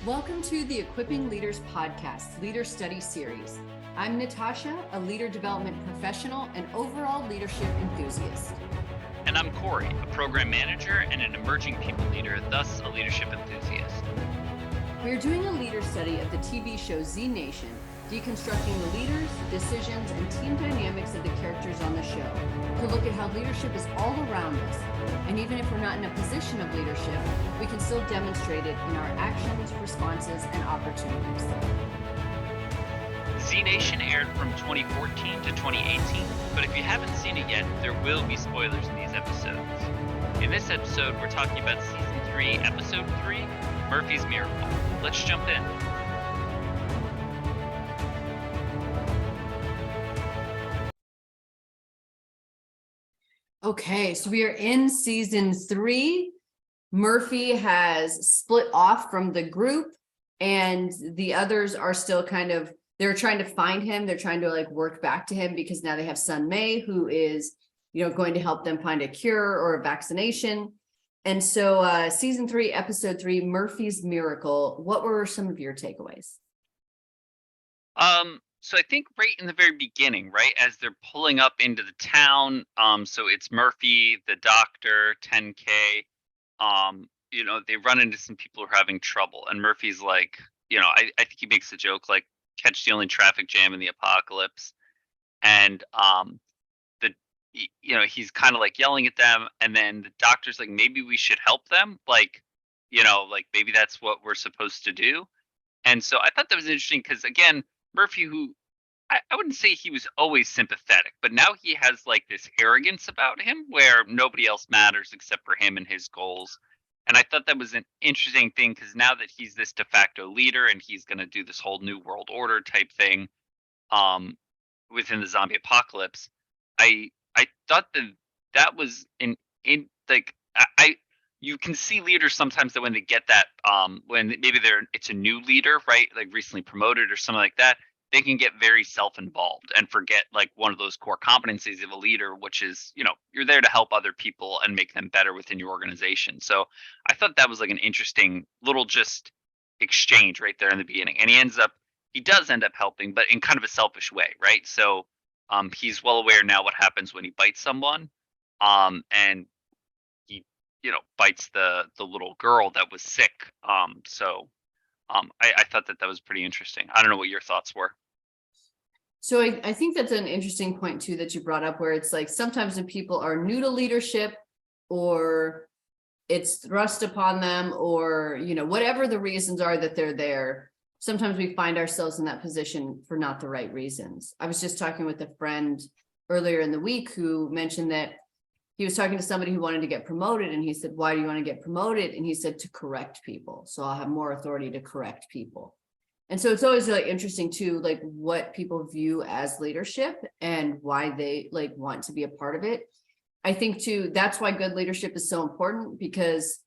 Welcome to the Equipping Leaders Podcast Leader Study Series. I'm Natasha, a leader development professional and overall leadership enthusiast. And I'm Corey, a program manager and an emerging people leader, thus a leadership enthusiast. We're doing a leader study of the TV show Z Nation, deconstructing the leaders, decisions, and team dynamics of the characters on the show to look at how leadership is all around us. And even if we're not in a position of leadership, we can still demonstrate it in our actions, responses, and opportunities. Z Nation aired from 2014 to 2018, but if you haven't seen it yet, there will be spoilers in these episodes. In this episode, we're talking about Season 3, Episode 3, Murphy's Miracle. Let's jump in. Okay, so we are in Season 3. Murphy has split off from the group, and the others are still they're trying to find him. They're trying to work back to him because now they have Sun Mei, who is, going to help them find a cure or a vaccination. And so Season 3, Episode 3, Murphy's Miracle. What were some of your takeaways? So I think right in the very beginning, right, as they're pulling up into the town, so it's Murphy, the doctor, 10K, they run into some people who are having trouble, and Murphy's like, I think he makes a joke like, catch the only traffic jam in the apocalypse, and he's kind of like yelling at them, and then the doctor's like, maybe we should help them, like maybe that's what we're supposed to do. And so I thought that was interesting because, again, Murphy, who I wouldn't say he was always sympathetic, but now he has like this arrogance about him where nobody else matters except for him and his goals. And I thought that was an interesting thing because now that he's this de facto leader and he's going to do this whole new world order type thing within the zombie apocalypse, I thought that was you can see leaders sometimes that when they get that when maybe it's a new leader, right, like recently promoted or something like that, they can get very self-involved and forget like one of those core competencies of a leader, which is, you're there to help other people and make them better within your organization. So I thought that was like an interesting little just exchange right there in the beginning. And he does end up helping, but in kind of a selfish way, right? So he's well aware now what happens when he bites someone. And he, bites the little girl that was sick. I thought that was pretty interesting. I don't know what your thoughts were. So I think that's an interesting point too that you brought up, where it's like sometimes when people are new to leadership or it's thrust upon them or, whatever the reasons are that they're there, sometimes we find ourselves in that position for not the right reasons. I was just talking with a friend earlier in the week who mentioned that he was talking to somebody who wanted to get promoted, and he said, why do you want to get promoted? And he said, to correct people. So I'll have more authority to correct people. And so it's always like interesting too, like what people view as leadership and why they want to be a part of it. I think too, that's why good leadership is so important, because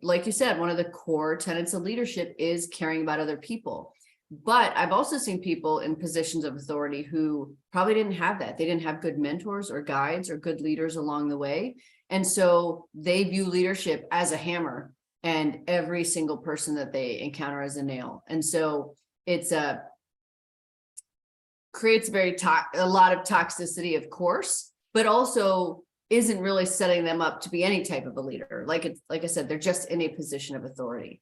like you said, one of the core tenets of leadership is caring about other people. But I've also seen people in positions of authority who probably didn't have that. They didn't have good mentors or guides or good leaders along the way. And so they view leadership as a hammer and every single person that they encounter as a nail. And so it's creates a lot of toxicity, of course, but also isn't really setting them up to be any type of a leader. Like I said, they're just in a position of authority.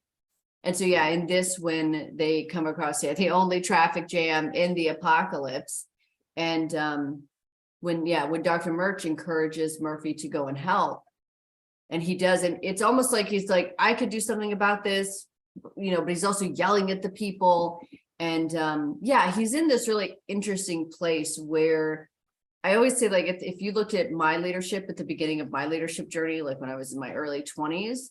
And so, yeah, in this, when they come across the only traffic jam in the apocalypse, and when Dr. Murch encourages Murphy to go and help, and he doesn't, it's almost like he's like, I could do something about this, but he's also yelling at the people. And he's in this really interesting place where I always say, like, if you looked at my leadership at the beginning of my leadership journey, like when I was in my early 20s,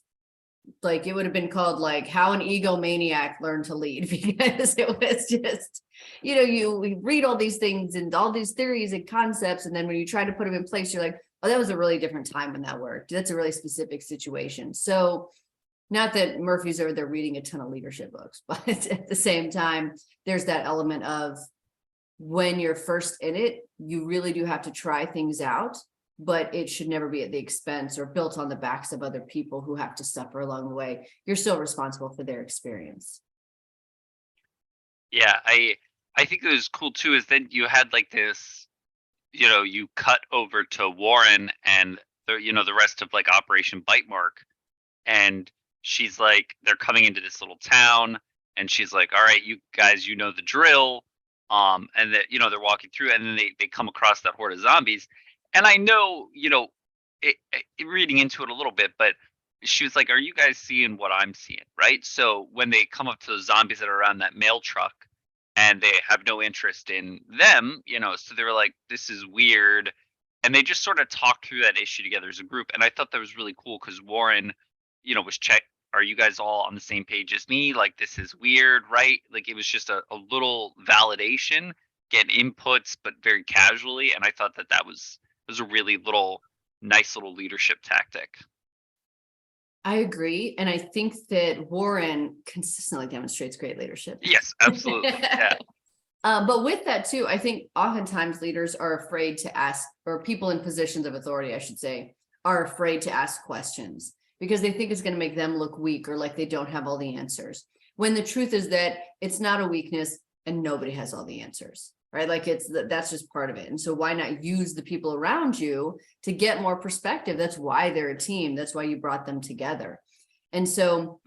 like it would have been called like how an egomaniac learned to lead, because it was just, we read all these things and all these theories and concepts, and then when you try to put them in place, you're like, oh, that was a really different time when that worked. That's a really specific situation. So not that Murphy's over there reading a ton of leadership books, but at the same time, there's that element of when you're first in it, you really do have to try things out, but it should never be at the expense or built on the backs of other people who have to suffer along the way. You're still responsible for their experience. Yeah, I think it was cool too. Is then you had like this, you cut over to Warren and the rest of like Operation Bite Mark, and she's like, they're coming into this little town, and she's like, all right, you guys, you know the drill. And that, they're walking through, and then they come across that horde of zombies. And I know, reading into it a little bit, but she was like, are you guys seeing what I'm seeing? Right. So when they come up to those zombies that are around that mail truck, and they have no interest in them, so they were like, this is weird. And they just sort of talked through that issue together as a group. And I thought that was really cool because Warren, was check, are you guys all on the same page as me? Like, this is weird, right? Like, it was just a little validation, get inputs, but very casually. And I thought that was a really nice little leadership tactic. I agree. And I think that Warren consistently demonstrates great leadership. Yes, absolutely. Yeah. But with that too, I think oftentimes leaders are afraid to ask, or people in positions of authority, I should say, are afraid to ask questions because they think it's going to make them look weak or like they don't have all the answers. When the truth is that it's not a weakness and nobody has all the answers, right? Like that's just part of it. And so why not use the people around you to get more perspective? That's why they're a team. That's why you brought them together. And so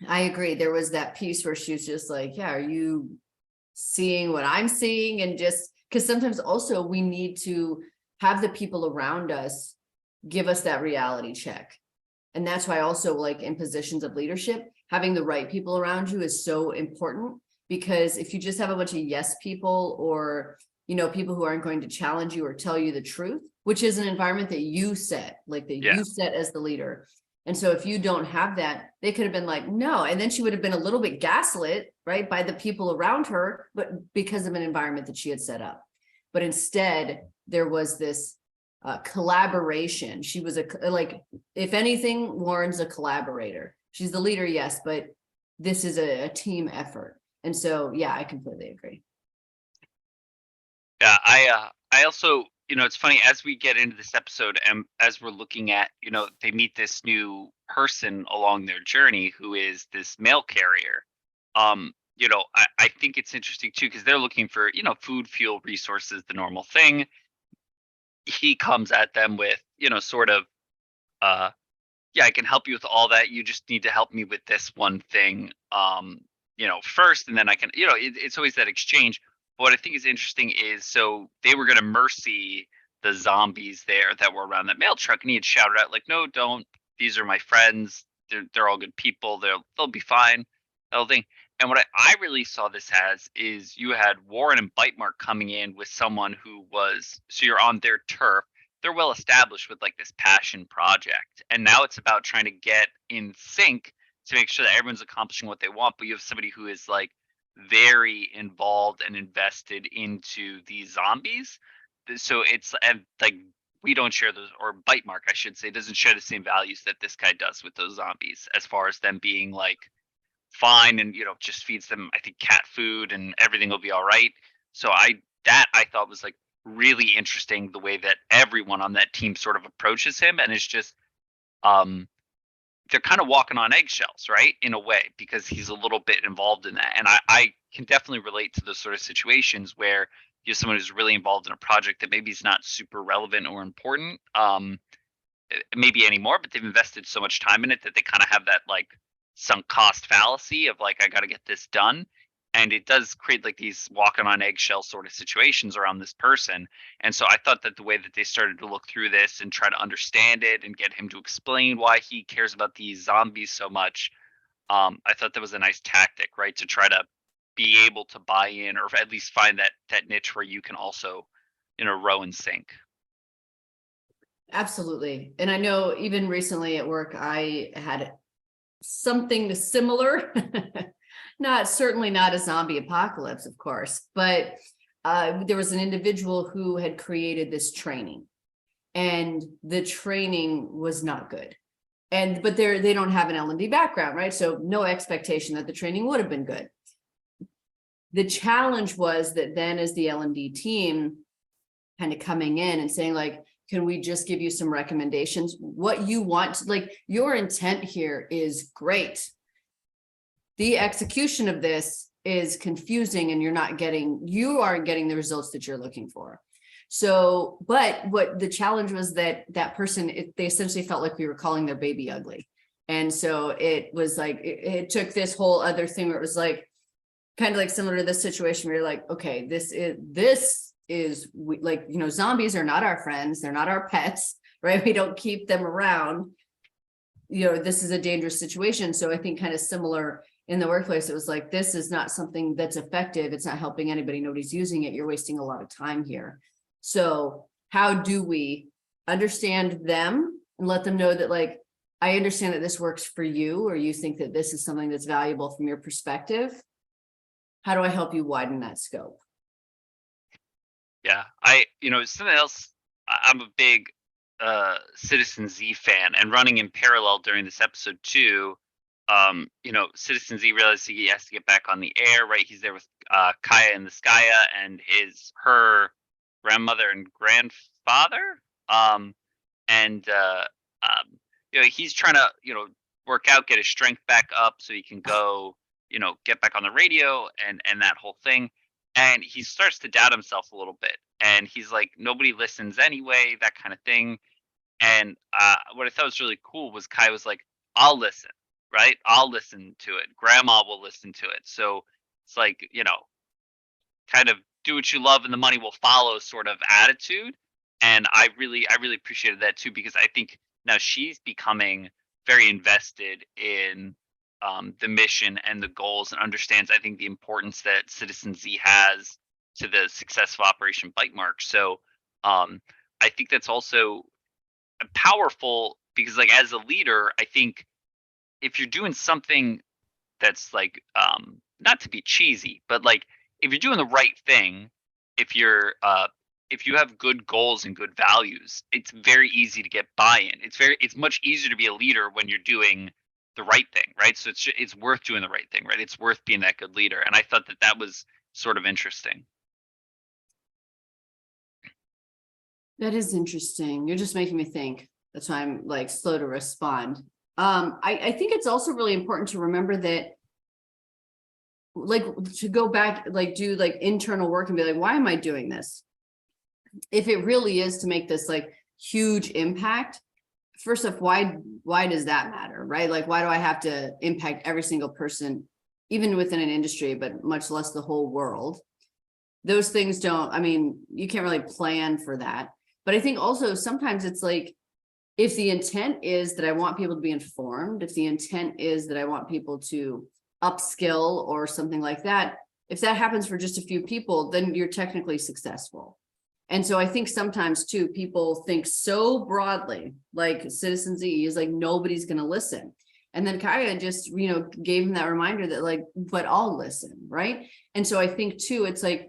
I agree. There was that piece where she was just like, yeah, are you seeing what I'm seeing? And just because sometimes also we need to have the people around us give us that reality check. And that's why also like in positions of leadership, having the right people around you is so important, because if you just have a bunch of yes people or, people who aren't going to challenge you or tell you the truth, which is an environment that you set, like that you set as the leader. And so if you don't have that, they could have been like, no. And then she would have been a little bit gaslit, right, by the people around her, but because of an environment that she had set up. But instead, there was this collaboration. She was if anything, Warren's a collaborator. She's the leader, yes, but this is a team effort. And so, yeah, I completely agree. Yeah, I also, it's funny as we get into this episode and as we're looking at, they meet this new person along their journey who is this mail carrier. I think it's interesting too because they're looking for, food, fuel, resources, the normal thing. He comes at them with, sort of, yeah, I can help you with all that. You just need to help me with this one thing, first, and then I can, it's always that exchange. But what I think is interesting is, so they were going to mercy the zombies there that were around that mail truck, and he had shouted out like, "No, don't. These are my friends. They're all good people. They'll be fine." That whole thing. And what I really saw this as is you had Warren and Bitemark coming in with someone who was, so you're on their turf. They're well established with like this passion project, and now it's about trying to get in sync to make sure that everyone's accomplishing what they want. But you have somebody who is like very involved and invested into these zombies. So it's, and like, we don't share those, or Bitemark, I should say, doesn't share the same values that this guy does with those zombies, as far as them being like fine and, just feeds them, I think, cat food and everything will be all right. So I thought was like really interesting, the way that everyone on that team sort of approaches him, and it's just they're kind of walking on eggshells, right, in a way, because he's a little bit involved in that. And I can definitely relate to those sort of situations where you have someone who's really involved in a project that maybe is not super relevant or important, maybe anymore, but they've invested so much time in it that they kind of have that like sunk cost fallacy of like, I got to get this done. And it does create like these walking on eggshell sort of situations around this person. And so I thought that the way that they started to look through this and try to understand it and get him to explain why he cares about these zombies so much, I thought that was a nice tactic, right? To try to be able to buy in, or at least find that niche where you can also, row and sink. Absolutely. And I know even recently at work, I had something similar. Certainly not a zombie apocalypse, of course, but there was an individual who had created this training, and the training was not good. But they don't have an L&D background, right? So no expectation that the training would have been good. The challenge was that then, as the L&D team kind of coming in and saying like, can we just give you some recommendations? What you want, like your intent here is great. The execution of this is confusing and you aren't getting the results that you're looking for. So, but what the challenge was that person, they essentially felt like we were calling their baby ugly. And so it was like, it took this whole other thing where it was like, kind of like similar to this situation where you're like, okay, this is like, zombies are not our friends. They're not our pets, right? We don't keep them around. This is a dangerous situation. So I think kind of similar in the workplace, it was like, this is not something that's effective. It's not helping anybody. Nobody's using it. You're wasting a lot of time here. So how do we understand them and let them know that, like, I understand that this works for you, or you think that this is something that's valuable from your perspective. How do I help you widen that scope? Yeah, something else. I'm a big Citizen Z fan, and running in parallel during this episode too. Citizen Z realizes he has to get back on the air, right? He's there with Kaya and the Skya and her grandmother and grandfather. He's trying to, work out, get his strength back up so he can go, get back on the radio and that whole thing. And he starts to doubt himself a little bit. And he's like, nobody listens anyway, that kind of thing. And what I thought was really cool was Kai was like, I'll listen, right? I'll listen to it. Grandma will listen to it. So it's like, kind of do what you love and the money will follow sort of attitude. And I really appreciated that too, because I think now she's becoming very invested in the mission and the goals, and understands, I think, the importance that Citizen Z has to the success of Operation Bite Mark. So I think that's also powerful because, like, as a leader, I think if you're doing something that's like, not to be cheesy, but like, if you're doing the right thing, if you have good goals and good values, it's very easy to get buy-in. It's much easier to be a leader when you're doing the right thing, right? So it's worth doing the right thing, right? It's worth being that good leader. And I thought that was sort of interesting. That is interesting. You're just making me think. That's why I'm like slow to respond. I think it's also really important to remember that, like, to go back, like, do like internal work and be like, why am I doing this? If it really is to make this like huge impact, first off, why does that matter, right? Like, why do I have to impact every single person, even within an industry, but much less the whole world? Those things you can't really plan for that. But I think also sometimes it's like, if the intent is that I want people to be informed, if the intent is that I want people to upskill or something like that, if that happens for just a few people, then you're technically successful. And so I think sometimes too, people think so broadly, like Citizen Z is like, nobody's going to listen. And then Kaya just, gave him that reminder that, like, but I'll listen, right? And so I think too, it's like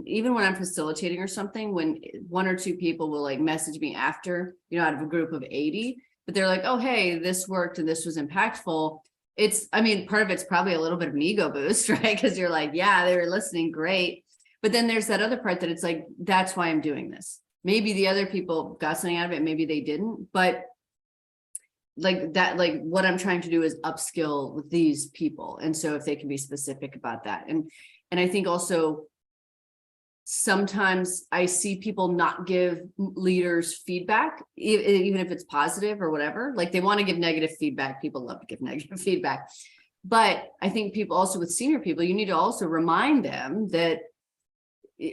even when I'm facilitating or something, when one or two people will like message me after, out of a group of 80, but they're like, oh, hey, this worked and this was impactful. Part of it's probably a little bit of an ego boost, right? Because you're like, yeah, they were listening, great. But then there's that other part that it's like, that's why I'm doing this. Maybe the other people got something out of it, maybe they didn't, but like that, like what I'm trying to do is upskill with these people. And so if they can be specific about that. And I think also sometimes I see people not give leaders feedback, even if it's positive or whatever. Like, they want to give negative feedback. People love to give negative feedback. But I think people also, with senior people, you need to also remind them that,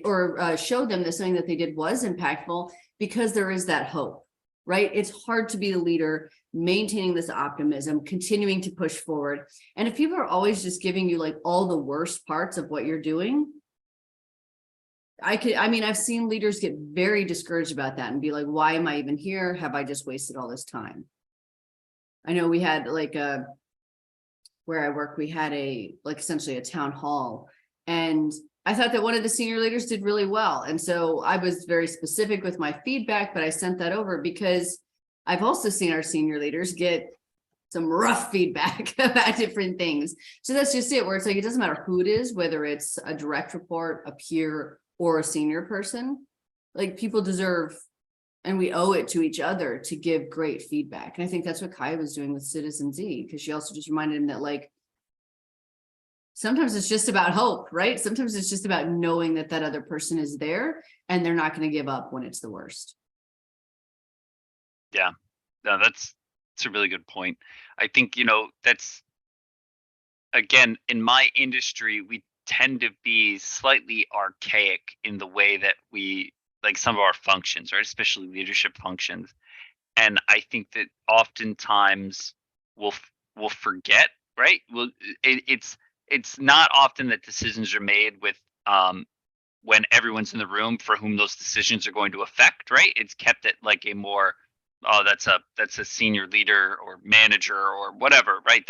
or show them that something that they did was impactful, because there is that hope, right? It's hard to be the leader, maintaining this optimism, continuing to push forward. And if people are always just giving you like all the worst parts of what you're doing, I've seen leaders get very discouraged about that and be like, why am I even here? Have I just wasted all this time? I know we had like where I work, we had essentially a town hall, and I thought that one of the senior leaders did really well. And so I was very specific with my feedback, but I sent that over because I've also seen our senior leaders get some rough feedback about different things. So that's just it, where it's like, it doesn't matter who it is, whether it's a direct report, a peer, or a senior person, like, people deserve, and we owe it to each other to give great feedback. And I think that's what Kai was doing with Citizen Z, because she also just reminded him that, like, sometimes it's just about hope, right? Sometimes it's just about knowing that that other person is there and they're not going to give up when it's the worst. Yeah, no, that's a really good point. I think, that's, again, in my industry, we tend to be slightly archaic in the way that we like some of our functions, right? Especially leadership functions. And I think that oftentimes we'll forget, right? It's not often that decisions are made with when everyone's in the room for whom those decisions are going to affect, right? It's kept at like a more, oh, that's a senior leader or manager or whatever, right?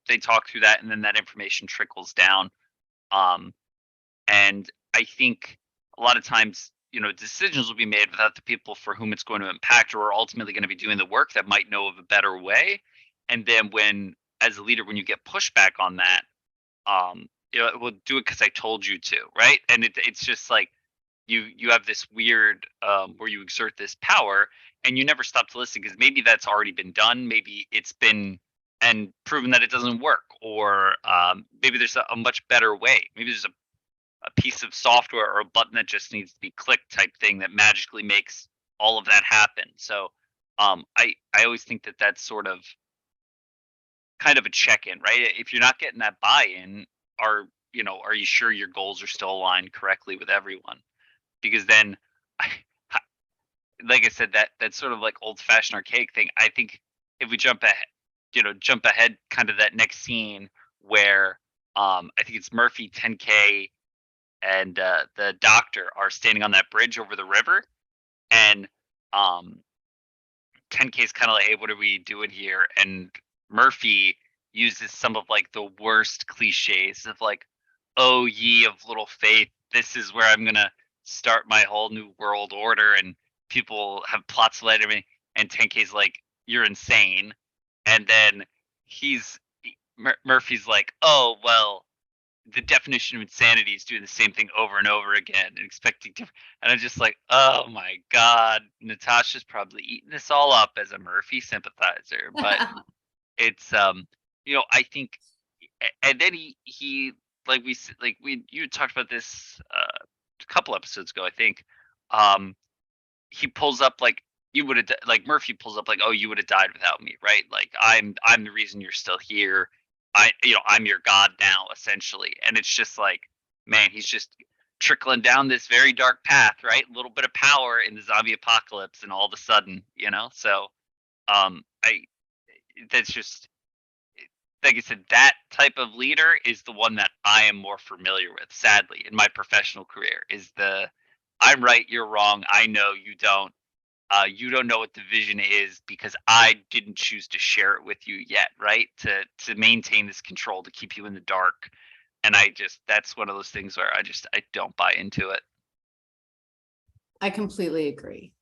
They talk through that and then that information trickles down. Um, and I think a lot of times, decisions will be made without the people for whom it's going to impact or are ultimately going to be doing the work that might know of a better way. And then as a leader, when you get pushback on that, well, do it because I told you to, right? And it's just like you have this weird where you exert this power and you never stop to listen because maybe that's already been done. Maybe it's been and proven that it doesn't work, or maybe there's a much better way. Maybe there's a piece of software or a button that just needs to be clicked type thing that magically makes all of that happen. So I always think that that's sort of kind of a check-in, right? If you're not getting that buy-in, are you sure your goals are still aligned correctly with everyone? Because then, like I said, that's sort of like old-fashioned archaic thing. I think if we jump ahead, kind of that next scene where I think it's Murphy, 10K, and the doctor are standing on that bridge over the river, and 10K is kind of like, hey, what are we doing here? And Murphy uses some of like the worst cliches of like, oh ye of little faith, this is where I'm gonna start my whole new world order, and people have plots led me. And 10K's like, you're insane. And then Murphy's like, oh well, the definition of insanity is doing the same thing over and over again and expecting different. And I'm just like, oh my god, Natasha's probably eating this all up as a Murphy sympathizer. But it's I think, and then he like we you talked about this a couple episodes ago, I think. He pulls up like, you would have, like Murphy pulls up like, oh, you would have died without me, right? Like I'm the reason you're still here. I'm your god now, essentially. And it's just like, man, he's just trickling down this very dark path, right? A little bit of power in the zombie apocalypse, and all of a sudden, so I that's just, like I said, that type of leader is the one that I am more familiar with, sadly, in my professional career, is the I'm right, you're wrong, I know you don't. You don't know what the vision is because I didn't choose to share it with you yet, right? To maintain this control, to keep you in the dark. And that's one of those things where I don't buy into it. I completely agree,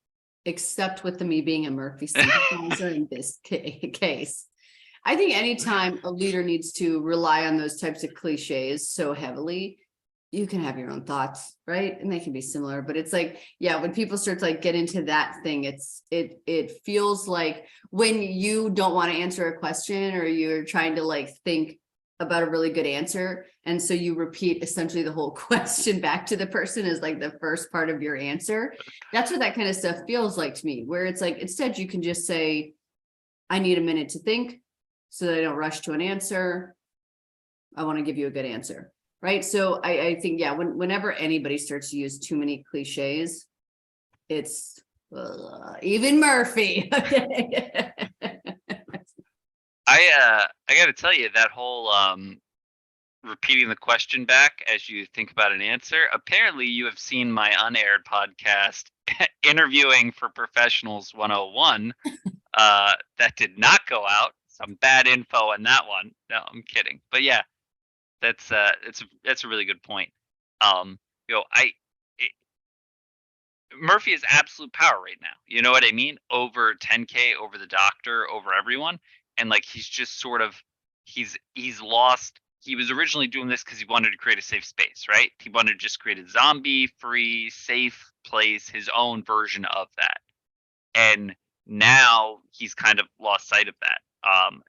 except with me being a Murphy sympathizer in this case. I think anytime a leader needs to rely on those types of cliches so heavily, you can have your own thoughts, right? And they can be similar, but it's like, yeah, when people start to like get into that thing, it feels like when you don't want to answer a question or you're trying to like think about a really good answer. And so you repeat essentially the whole question back to the person as like the first part of your answer. That's what that kind of stuff feels like to me, where it's like, instead you can just say, I need a minute to think so that I don't rush to an answer. I want to give you a good answer. Right. So I think, yeah, whenever anybody starts to use too many cliches, it's even Murphy. Okay. I got to tell you, that whole repeating the question back as you think about an answer. Apparently, you have seen my unaired podcast, Interviewing for Professionals 101. That did not go out. Some bad info on that one. No, I'm kidding. But yeah, that's a really good point. Um, Murphy has absolute power right now. You know what I mean? Over 10K, over the doctor, over everyone. And like he's just sort of he's lost. He was originally doing this because he wanted to create a safe space, right? He wanted to just create a zombie-free, safe place, his own version of that. And now he's kind of lost sight of that.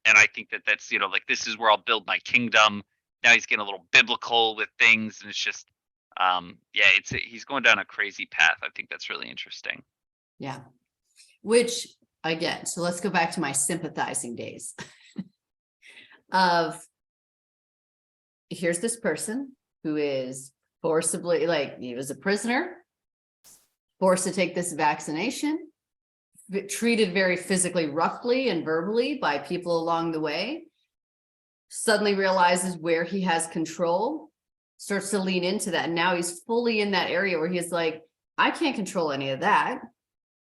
And I think that that's, like, this is where I'll build my kingdom. now he's getting a little biblical with things, and it's just, yeah, he's going down a crazy path. I think that's really interesting. Yeah. Which again, so let's go back to my sympathizing days of here's this person who is forcibly, like, he was a prisoner, forced to take this vaccination, treated very physically roughly and verbally by people along the way, suddenly realizes where he has control, starts to lean into that. And now he's fully in that area where he's like, I can't control any of that.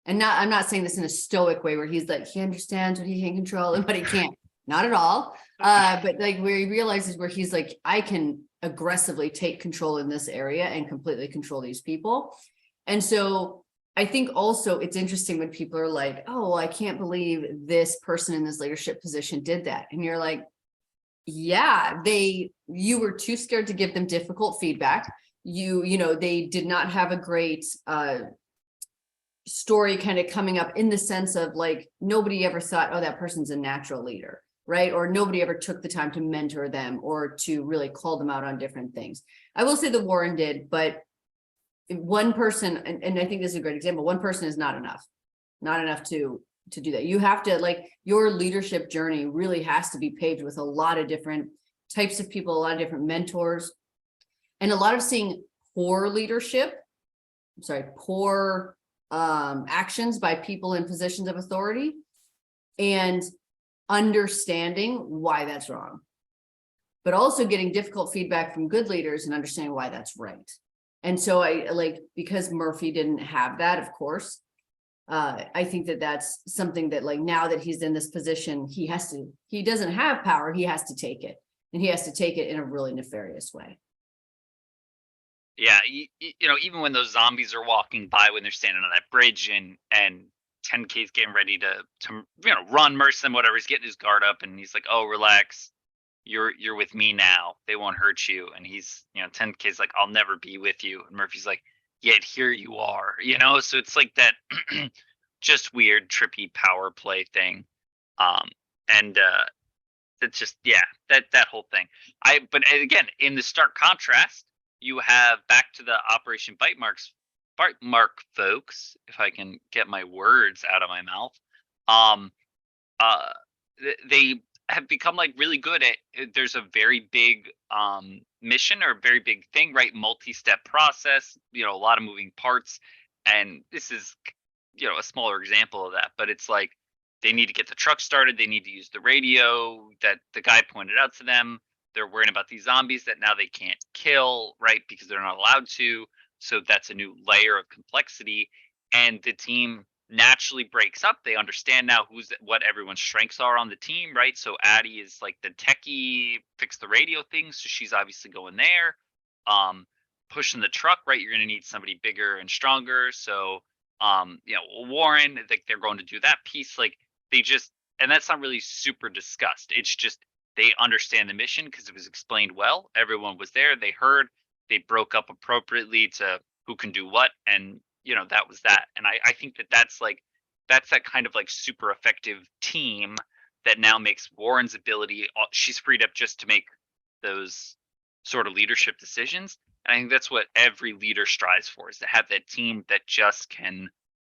And I'm not saying this in a stoic way where he's like, he understands what he can control and what he can't. Not at all. But like where he realizes where he's like, I can aggressively take control in this area and completely control these people. And so I think also it's interesting when people are like, oh, well, I can't believe this person in this leadership position did that. And you're like, yeah, you were too scared to give them difficult feedback. They did not have a great story kind of coming up in the sense of like, nobody ever thought, oh, that person's a natural leader, right? Or nobody ever took the time to mentor them or to really call them out on different things. I will say that Warren did, but one person, and I think this is a great example, one person is not enough to do that. You have to, like, your leadership journey really has to be paved with a lot of different types of people, a lot of different mentors, and a lot of seeing poor actions by people in positions of authority and understanding why that's wrong, but also getting difficult feedback from good leaders and understanding why that's right. And so because Murphy didn't have that, of course, I think that that's something that, like, now that he's in this position, he doesn't have power, he has to take it, and he has to take it in a really nefarious way. Yeah, even when those zombies are walking by when they're standing on that bridge, and 10K's getting ready to run, mercy them, whatever, he's getting his guard up, and he's like, oh, relax, you're with me now, they won't hurt you. And he's 10K's like, I'll never be with you, and Murphy's like, yet here you are, so it's like that just weird trippy power play thing. And it's just, yeah, that whole thing. But again, in the stark contrast, you have back to the Operation Bite Mark folks, if I can get my words out of my mouth. They have become like really good at, there's a very big mission or a very big thing, right? Multi-step process, a lot of moving parts. And this is, a smaller example of that, but it's like, they need to get the truck started. They need to use the radio that the guy pointed out to them. They're worrying about these zombies that now they can't kill, right? Because they're not allowed to. So that's a new layer of complexity. And the team naturally breaks up. They understand now what everyone's strengths are on the team, right? So Addie is like the techie, fix the radio thing. So she's obviously going there. Pushing the truck, right? You're going to need somebody bigger and stronger. So, Warren, like, they're going to do that piece. Like, and that's not really super discussed. It's just, they understand the mission because it was explained well. Everyone was there. They heard. They broke up appropriately to who can do what, and that was that. And I think that's that kind of like super effective team that now makes Warren's ability. She's freed up just to make those sort of leadership decisions. And I think that's what every leader strives for, is to have that team that just can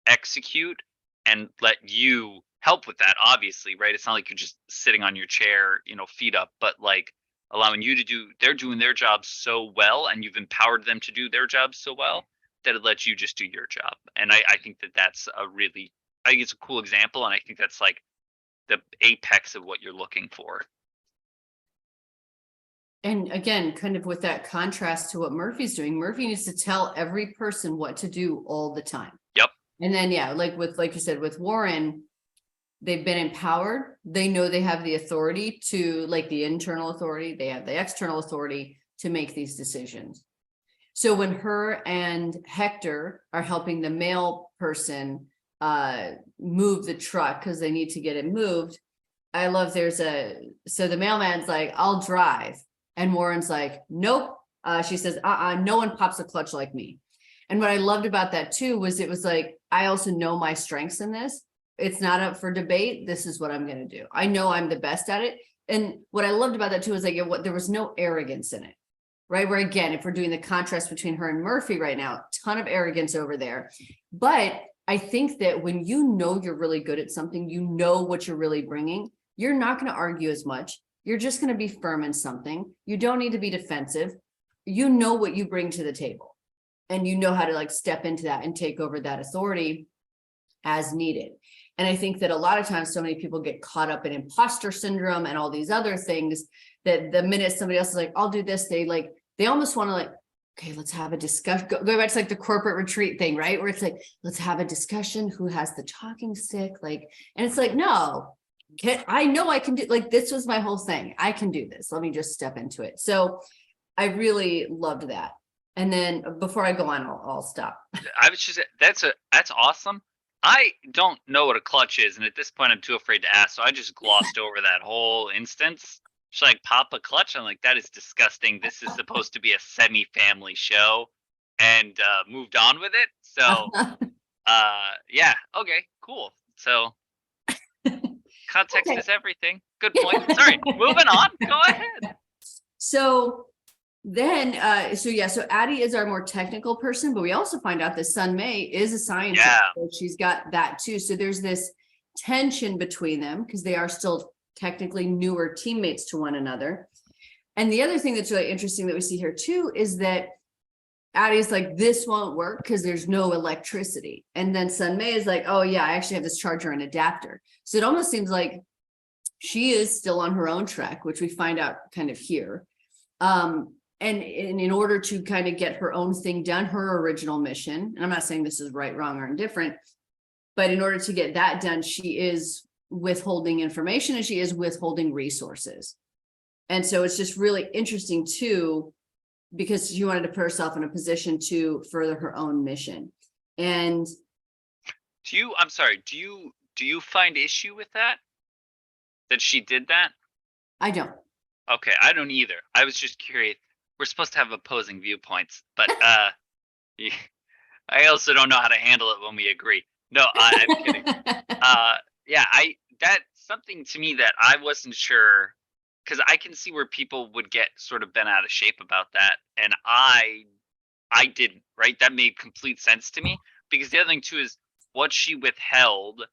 execute and let you help with that, obviously, right? It's not like you're just sitting on your chair, feet up, but like allowing you to they're doing their job so well, and you've empowered them to do their job so well that it lets you just do your job. And I think that's I think it's a cool example. And I think that's like the apex of what you're looking for. And again, kind of with that contrast to what Murphy's doing, Murphy needs to tell every person what to do all the time. Yep. And then, yeah, like you said, with Warren, they've been empowered. They know they have the authority to, like, the internal authority, they have the external authority to make these decisions. So when her and Hector are helping the mail person move the truck because they need to get it moved, I love so the mailman's like, I'll drive. And Warren's like, nope. She says, no one pops a clutch like me. And what I loved about that too was it was like, I also know my strengths in this. It's not up for debate. This is what I'm going to do. I know I'm the best at it. and what I loved about that too is like, there was no arrogance in it, right? Where again, if we're doing the contrast between her and Murphy right now, ton of arrogance over there. But I think that when you know you're really good at something, you know what you're really bringing, you're not going to argue as much. You're just going to be firm in something. You don't need to be defensive. You know what you bring to the table, and you know how to like step into that and take over that authority as needed. And I think that a lot of times so many people get caught up in imposter syndrome and all these other things that the minute somebody else is like, I'll do this, they almost want to like, okay, let's have a discussion. Go back to like the corporate retreat thing, right? Where it's like, let's have a discussion. Who has the talking stick? Like, and it's like, no, I know I can do, like, this was my whole thing. I can do this. Let me just step into it. So I really loved that. And then before I go on, I'll stop. I was just, that's awesome. I don't know what a clutch is, and at this point I'm too afraid to ask, so I just glossed over that whole instance. She's like, pop a clutch. I'm like, that is disgusting. This is supposed to be a semi-family show, and moved on with it. So yeah, okay, cool. So context Okay. is everything. Good point. Sorry, moving on. Go ahead. So then, so Addie is our more technical person, but we also find out that Sun Mei is a scientist. Yeah. So she's got that too. So there's this tension between them because they are still technically newer teammates to one another. And the other thing that's really interesting that we see here too is that Addie's like, this won't work because there's no electricity. And then Sun Mei is like, oh yeah, I actually have this charger and adapter. So it almost seems like she is still on her own track, which we find out kind of here. And in order to kind of get her own thing done, her original mission, and I'm not saying this is right, wrong, or indifferent, but in order to get that done, she is withholding information and she is withholding resources. And so it's just really interesting too, because she wanted to put herself in a position to further her own mission. And I'm sorry, do you find issue with that she did that? I don't. Okay, I don't either. I was just curious. We're supposed to have opposing viewpoints, but yeah, I also don't know how to handle it when we agree. No, I'm kidding. Yeah, that's something to me that I wasn't sure, because I can see where people would get sort of bent out of shape about that, and I didn't. Right, that made complete sense to me, because the other thing too is what she withheld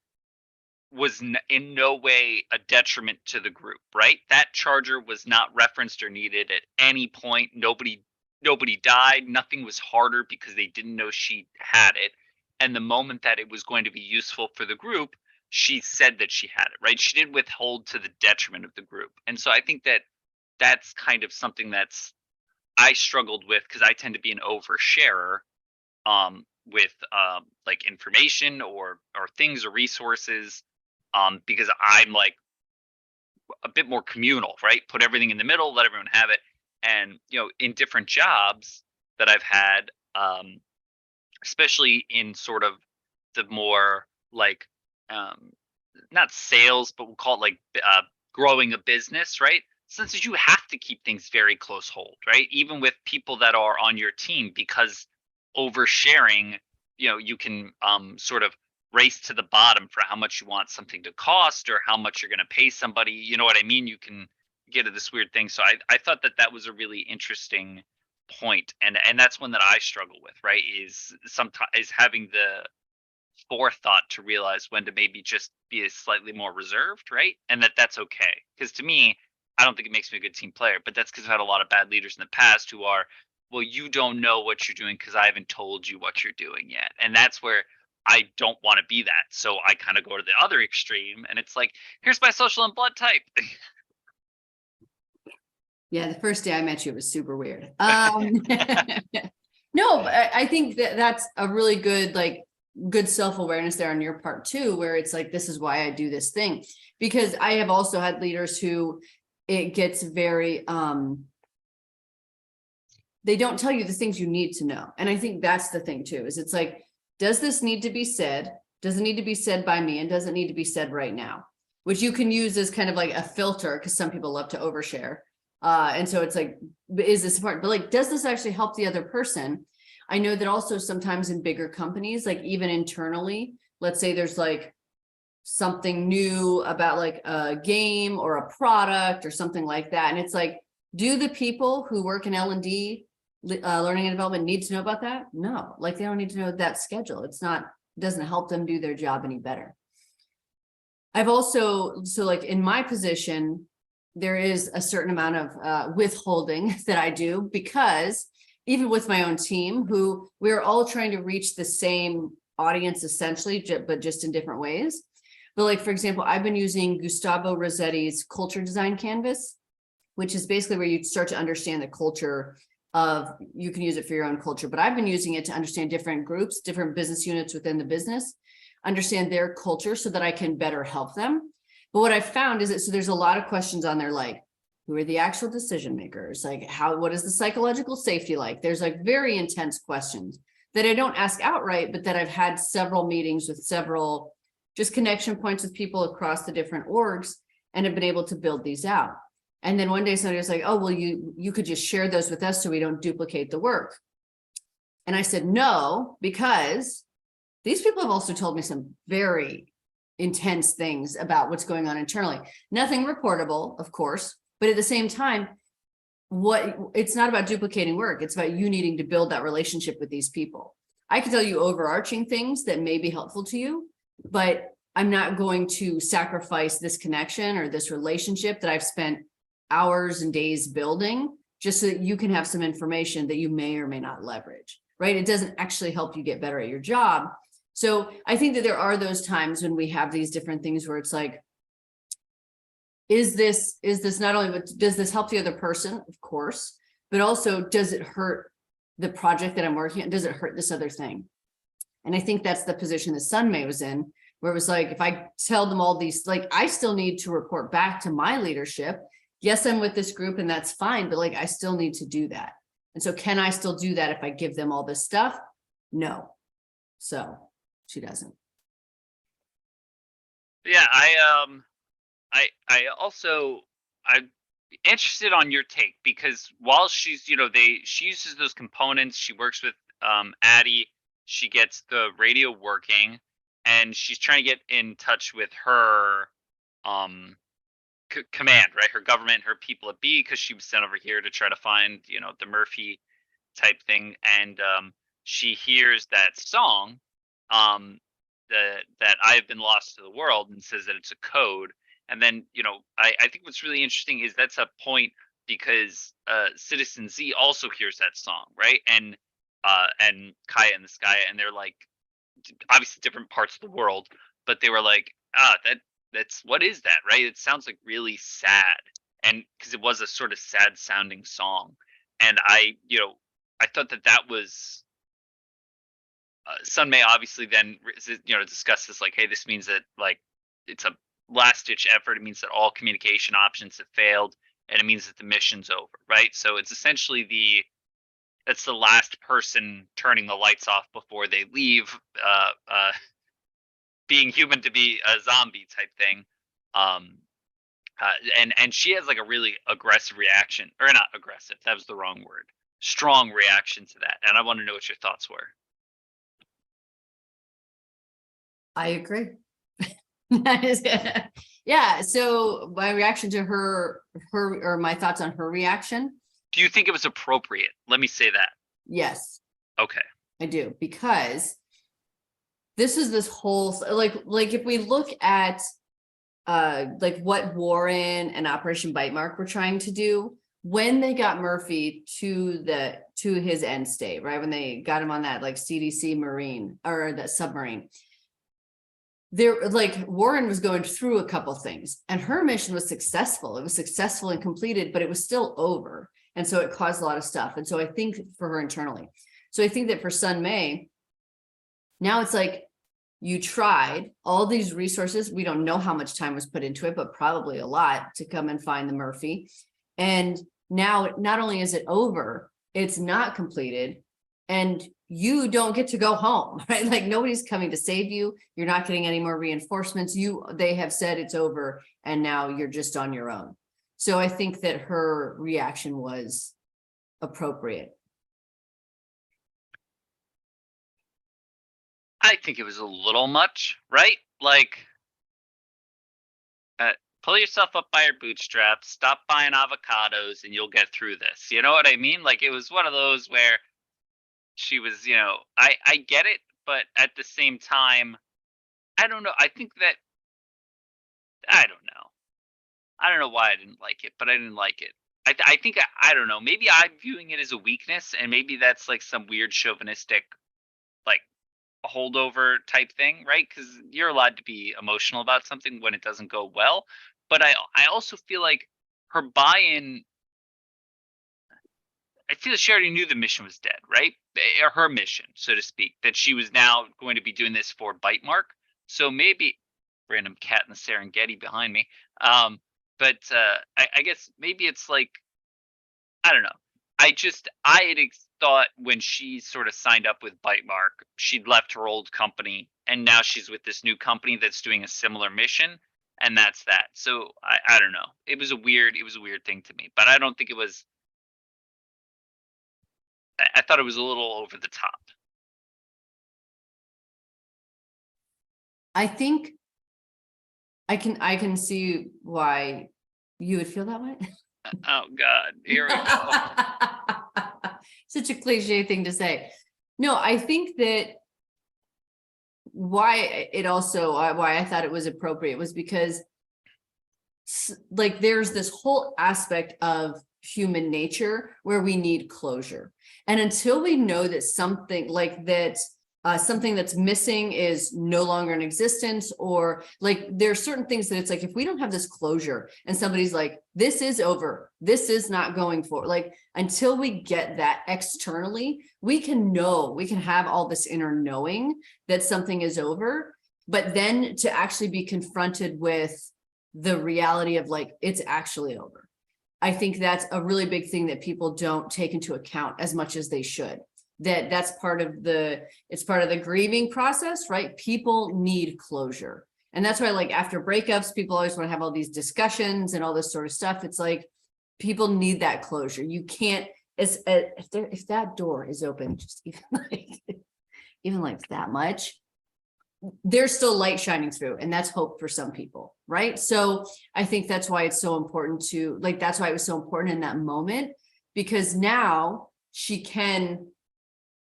was in no way a detriment to the group, right? That charger was not referenced or needed at any point. Nobody died. Nothing was harder because they didn't know she had it. And the moment that it was going to be useful for the group, she said that she had it, right? She didn't withhold to the detriment of the group. And so I think that that's kind of something that's I struggled with, because I tend to be an oversharer with like information or things or resources, because I'm like a bit more communal, right? Put everything in the middle, let everyone have it. And in different jobs that I've had, especially in sort of the more like not sales, but we'll call it like growing a business, right? Since you have to keep things very close hold, right? Even with people that are on your team, because oversharing, you can sort of race to the bottom for how much you want something to cost or how much you're going to pay somebody. You know what I mean? You can get to this weird thing. So I thought that was a really interesting point, and that's one that I struggle with, right? Is having the forethought to realize when to maybe just be slightly more reserved, right? And that's okay. Because to me, I don't think it makes me a good team player, but that's because I've had a lot of bad leaders in the past who are, well, you don't know what you're doing because I haven't told you what you're doing yet. And that's where I don't want to be that. So I kind of go to the other extreme, and it's like, here's my social and blood type. Yeah, the first day I met you, it was super weird. No, but I think that's a really good self-awareness there on your part too, where it's like, this is why I do this thing. Because I have also had leaders who it gets very, they don't tell you the things you need to know. And I think that's the thing too, is it's like, does this need to be said? Does it need to be said by me? And does it need to be said right now? Which you can use as kind of like a filter, because some people love to overshare. And so it's like, is this important? But like, does this actually help the other person? I know that also sometimes in bigger companies, like even internally, let's say there's like something new about like a game or a product or something like that. And it's like, do the people who work in L&D, learning and development, need to know about that? No, like they don't need to know that schedule. It's not, it doesn't help them do their job any better. I've also, so like in my position, there is a certain amount of withholding that I do, because even with my own team, who we're all trying to reach the same audience essentially, but just in different ways. But like, for example, I've been using Gustavo Rossetti's culture design canvas, which is basically where you start to understand the culture of, you can use it for your own culture, but I've been using it to understand different groups, different business units within the business, understand their culture so that I can better help them. But what I found is that, so there's a lot of questions on there, like, who are the actual decision makers? Like what is the psychological safety like? There's like very intense questions that I don't ask outright, but that I've had several meetings with several just connection points with people across the different orgs, and have been able to build these out. And then one day somebody was like, oh, well, you could just share those with us so we don't duplicate the work. And I said, no, because these people have also told me some very intense things about what's going on internally. Nothing reportable, of course, but at the same time, it's not about duplicating work. It's about you needing to build that relationship with these people. I can tell you overarching things that may be helpful to you, but I'm not going to sacrifice this connection or this relationship that I've spent hours and days building just so that you can have some information that you may or may not leverage, right? It doesn't actually help you get better at your job. So I think that there are those times when we have these different things where it's like, is this not only, does this help the other person? Of course, but also, does it hurt the project that I'm working on? Does it hurt this other thing? And I think that's the position that Sunmay was in, where it was like, if I tell them all these, like, I still need to report back to my leadership. Yes, I'm with this group and that's fine, but like, I still need to do that. And so can I still do that if I give them all this stuff? No. So she doesn't. Yeah, I'm interested on your take, because while she's, she uses those components, she works with Addie, she gets the radio working, and she's trying to get in touch with her command, right? Her government, her people at B, because she was sent over here to try to find, the Murphy type thing. And she hears that song, that I have been lost to the world, and says that it's a code. And then, I think what's really interesting is that's a point, because Citizen Z also hears that song, right? And Kaya and the Sky, and they're like, obviously different parts of the world, but they were like, that's what is that, right? It sounds like really sad, and because it was a sort of sad sounding song, and I thought that was Sun May obviously then discuss this, like, hey, this means that, like, it's a last ditch effort. It means that all communication options have failed, and it means that the mission's over, right? So it's essentially that's the last person turning the lights off before they leave, being human to be a zombie type thing. And she has like a really aggressive reaction, or not aggressive, that was the wrong word, strong reaction to that. And I want to know what your thoughts were. I agree. Yeah. So my reaction to her, or my thoughts on her reaction. Do you think it was appropriate? Let me say that. Yes. Okay. I do, because this whole, like if we look at like what Warren and Operation Bite Mark were trying to do when they got Murphy to his end state, right? When they got him on that like CDC Marine, or that submarine. There, like, Warren was going through a couple things, and her mission was successful. It was successful and completed, but it was still over. And so it caused a lot of stuff. And so I think for her internally. So I think that for Sun May, now it's like, you tried all these resources. We don't know how much time was put into it, but probably a lot, to come and find the Murphy. And now not only is it over, it's not completed, and you don't get to go home, right? Like, nobody's coming to save you. You're not getting any more reinforcements. They have said it's over, and now you're just on your own. So I think that her reaction was appropriate. I think it was a little much, right? Like, pull yourself up by your bootstraps, stop buying avocados, and you'll get through this. You know what I mean? Like it was one of those where she was, I get it, but at the same time, I don't know. I think that I don't know. I don't know why I didn't like it, but I didn't like it. I think I don't know. Maybe I'm viewing it as a weakness, and maybe that's like some weird chauvinistic like holdover type thing, right? Because you're allowed to be emotional about something when it doesn't go well. But I also feel like her buy-in. I feel she already knew the mission was dead, right? Or her mission, so to speak, that she was now going to be doing this for Bite Mark. So maybe random cat in the Serengeti behind me. But I guess maybe it's like I don't know. I had thought when she sort of signed up with Bite Mark, she'd left her old company and now she's with this new company that's doing a similar mission, and that's that. So I don't know. It was a weird thing to me, but I don't think it was. I thought it was a little over the top. I think I can see why you would feel that way. Oh God, here we go. Such a cliche thing to say. No, I think that why I thought it was appropriate was because like there's this whole aspect of human nature where we need closure. And until we know that something like that, something that's missing is no longer in existence, or like there are certain things that it's like if we don't have this closure and somebody's like, this is over, this is not going for, like until we get that externally, we can have all this inner knowing that something is over, but then to actually be confronted with the reality of like it's actually over. I think that's a really big thing that people don't take into account as much as they should. That's part of it's part of the grieving process, right? People need closure. And that's why like after breakups, people always want to have all these discussions and all this sort of stuff. It's like people need that closure. You can't, if that door is open, just even like that much, there's still light shining through, and that's hope for some people, right? So I think that's why it's so important that's why it was so important in that moment, because now she can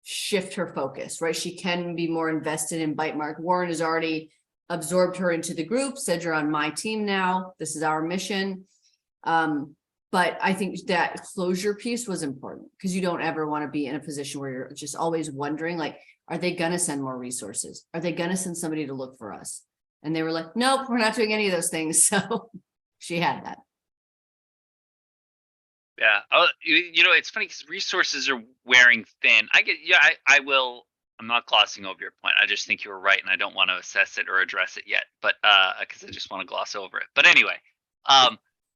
shift her focus, right? She can be more invested in Bite Mark. Warren has already absorbed her into the group, said you're on my team now. This is our mission. But I think that closure piece was important because you don't ever want to be in a position where you're just always wondering, like, are they going to send more resources? Are they going to send somebody to look for us? And they were like, nope, we're not doing any of those things. So she had that. Yeah. It's funny because resources are wearing thin. I will. I'm not glossing over your point. I just think you were right, and I don't want to assess it or address it yet. But because I just want to gloss over it. But anyway,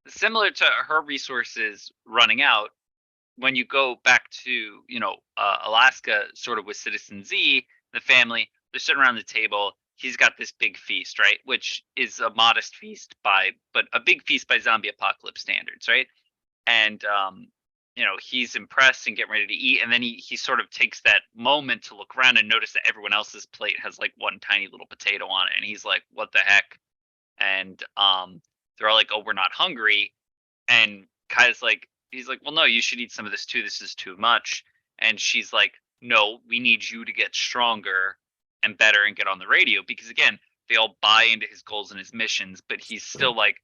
similar to her resources running out, when you go back to Alaska, sort of with Citizen Z, the family, they're sitting around the table. He's got this big feast, right? Which is a modest feast but a big feast by zombie apocalypse standards, right? And he's impressed and getting ready to eat, and then he sort of takes that moment to look around and notice that everyone else's plate has like one tiny little potato on it, and he's like, what the heck? And they're all like, oh, we're not hungry. And Kaya's like, he's like, well, no, you should eat some of this too, this is too much. And she's like, no, we need you to get stronger and better and get on the radio, because again, they all buy into his goals and his missions, but he's still like,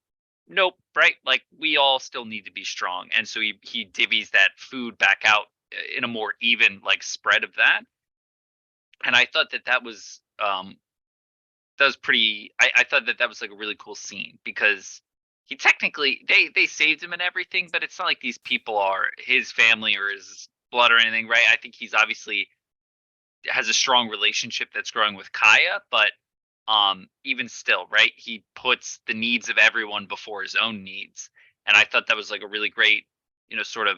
nope, right? Like we all still need to be strong. And so he divvies that food back out in a more even like spread of that. And I thought that was pretty, I thought that was like a really cool scene, because he technically, they saved him and everything, but it's not like these people are his family or his blood or anything, right? I think he's obviously has a strong relationship that's growing with Kaya, but even still, right, he puts the needs of everyone before his own needs. And I thought that was like a really great sort of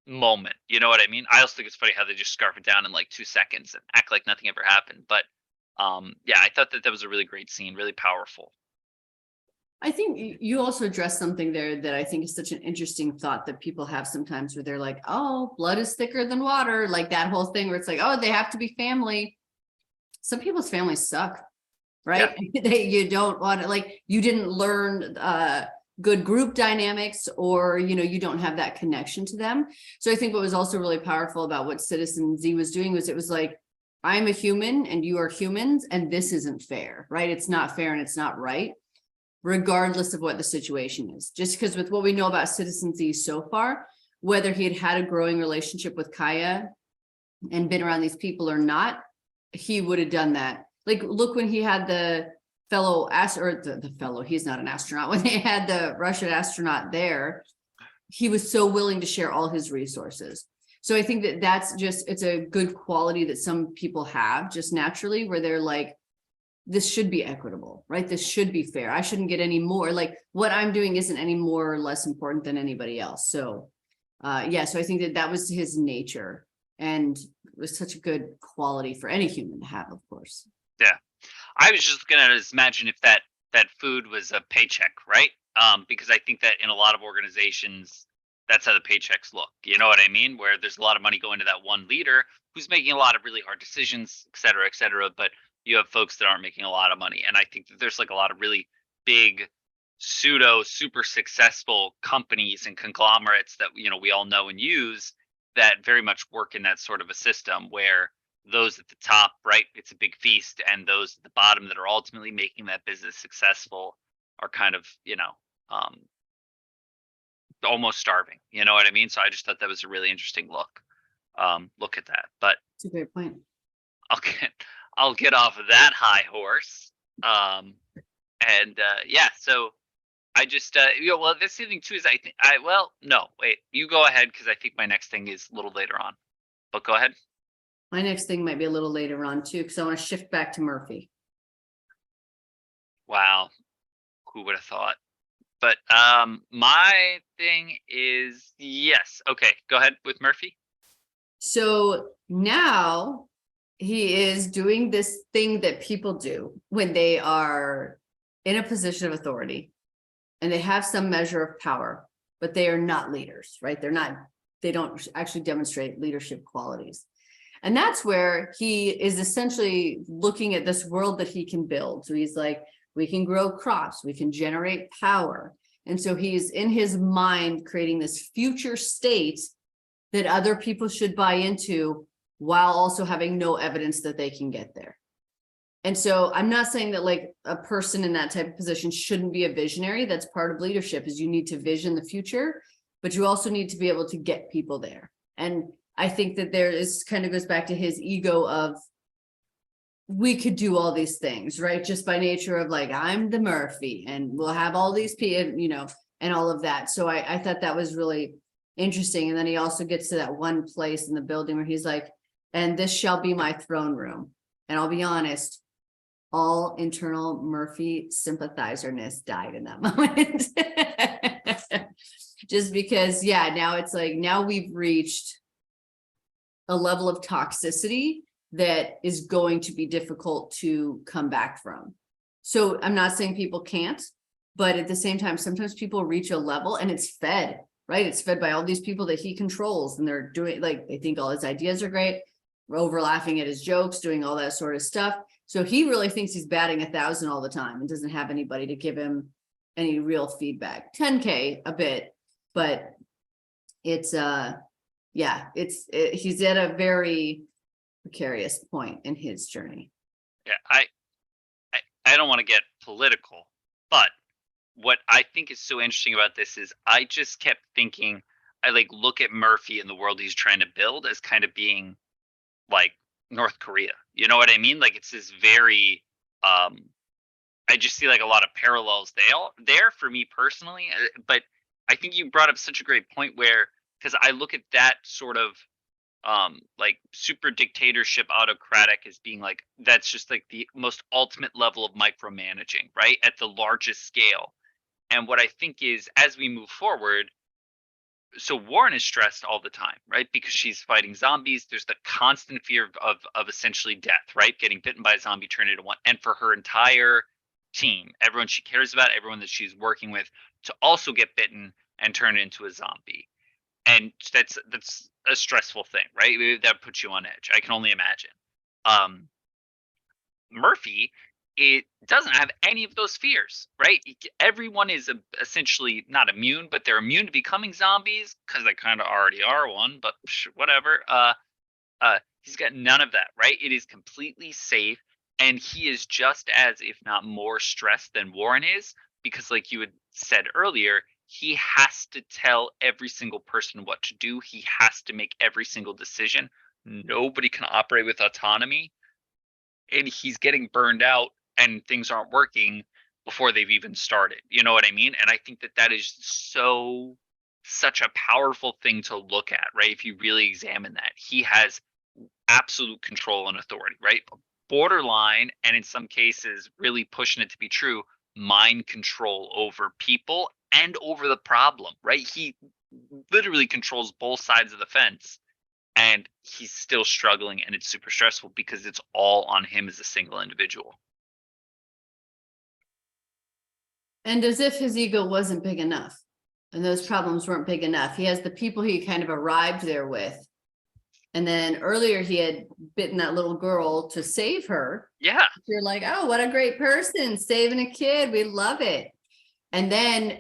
moment, you know what I mean? I also think it's funny how they just scarf it down in like 2 seconds and act like nothing ever happened. But yeah, I thought that was a really great scene, really powerful. I think you also addressed something there that I think is such an interesting thought that people have sometimes, where they're like, oh, blood is thicker than water, like that whole thing where it's like, oh, they have to be family. Some people's families suck. right? That you don't want to, like, you didn't learn good group dynamics, or, you know, you don't have that connection to them. So I think what was also really powerful about what Citizen Z was doing was, it was like, I'm a human and you are humans, and this isn't fair, right? It's not fair and it's not right, regardless of what the situation is. Just because with what we know about Citizen Z so far, whether he had a growing relationship with Kaya and been around these people or not, he would have done that. Like, look, when he had the fellow the fellow, he's not an astronaut, when they had the Russian astronaut there, he was so willing to share all his resources. So I think that that's just, it's a good quality that some people have just naturally, where they're like, this should be equitable, right? This should be fair. I shouldn't get any more, like, what I'm doing isn't any more or less important than anybody else. So yeah, so I think that that was his nature, and it was such a good quality for any human to have, of course. Yeah. I was just gonna imagine if that food was a paycheck, right? Because I think that in a lot of organizations, that's how the paychecks look. You know what I mean? Where there's a lot of money going to that one leader who's making a lot of really hard decisions, et cetera, et cetera. But you have folks that aren't making a lot of money. And I think that there's like a lot of really big pseudo super successful companies and conglomerates that, you know, we all know and use, that very much work in that sort of a system where those at the top, right, it's a big feast, and those at the bottom that are ultimately making that business successful are kind of, you know, um, almost starving. You know what I mean? So I just thought that was a really interesting look at that. But It's a great point. I'll get I'll get off of that high horse. And yeah, so I just you know, well, this thing too is I think I well no wait, you go ahead because I think my next thing is a little later on. But go ahead. My next thing might be a little later on too, because I want to shift back to Murphy. Wow, who would have thought? But my thing is yes. Okay, go ahead with Murphy. So now he is doing this thing that people do when they are in a position of authority and they have some measure of power, but they are not leaders, right? They don't actually demonstrate leadership qualities. And that's where he is essentially looking at this world that he can build. So he's like, we can grow crops, we can generate power. And so he's in his mind creating this future state that other people should buy into, while also having no evidence that they can get there. And so I'm not saying that like a person in that type of position shouldn't be a visionary. That's part of leadership, is you need to vision the future, but you also need to be able to get people there. And I think that there is kind of goes back to his ego of, we could do all these things, right? Just by nature of like, I'm the Murphy and we'll have all these people, you know, and all of that. So I thought that was really interesting. And then he also gets to that one place in the building where he's like, and this shall be my throne room. And I'll be honest, all internal Murphy sympathizerness died in that moment. Just because, yeah, now it's like, now we've reached a level of toxicity that is going to be difficult to come back from. So I'm not saying people can't, but at the same time, sometimes people reach a level and it's fed, right? It's fed by all these people that he controls, and they're doing, like, they think all his ideas are great, over laughing at his jokes, doing all that sort of stuff. So he really thinks he's batting 1,000 all the time and doesn't have anybody to give him any real feedback. 10K a bit, but it's yeah, he's at a very precarious point in his journey. Yeah, I don't want to get political, but what I think is so interesting about this is I just kept thinking, I like look at Murphy and the world he's trying to build as kind of being like North Korea. You know what I mean? Like it's this very I just see like a lot of parallels there for me personally. But I think you brought up such a great point where, because I look at that sort of like super dictatorship autocratic as being like, that's just like the most ultimate level of micromanaging, right, at the largest scale. And what I think is, as we move forward, so Warren is stressed all the time, right, because she's fighting zombies. There's the constant fear of essentially death, right, getting bitten by a zombie, turned into one. And for her entire team, everyone she cares about, everyone that she's working with, to also get bitten and turn into a zombie. And that's a stressful thing, right? That puts you on edge. I can only imagine. Murphy it doesn't have any of those fears, right? Everyone is essentially not immune, but they're immune to becoming zombies because they kind of already are one. But whatever. He's got none of that, right? It is completely safe, and he is just as, if not more, stressed than Warren is because, like you had said earlier, he has to tell every single person what to do. He has to make every single decision. Nobody can operate with autonomy, and he's getting burned out and things aren't working before they've even started. You know what I mean? And I think that that is such a powerful thing to look at, right? If you really examine that, he has absolute control and authority, right? Borderline, and in some cases, really pushing it to be true, mind control over people and over the problem, right? He literally controls both sides of the fence, and he's still struggling, and it's super stressful because it's all on him as a single individual. And as if his ego wasn't big enough and those problems weren't big enough, he has the people he kind of arrived there with. And then earlier he had bitten that little girl to save her. Yeah. You're like, oh, what a great person, saving a kid. We love it. And then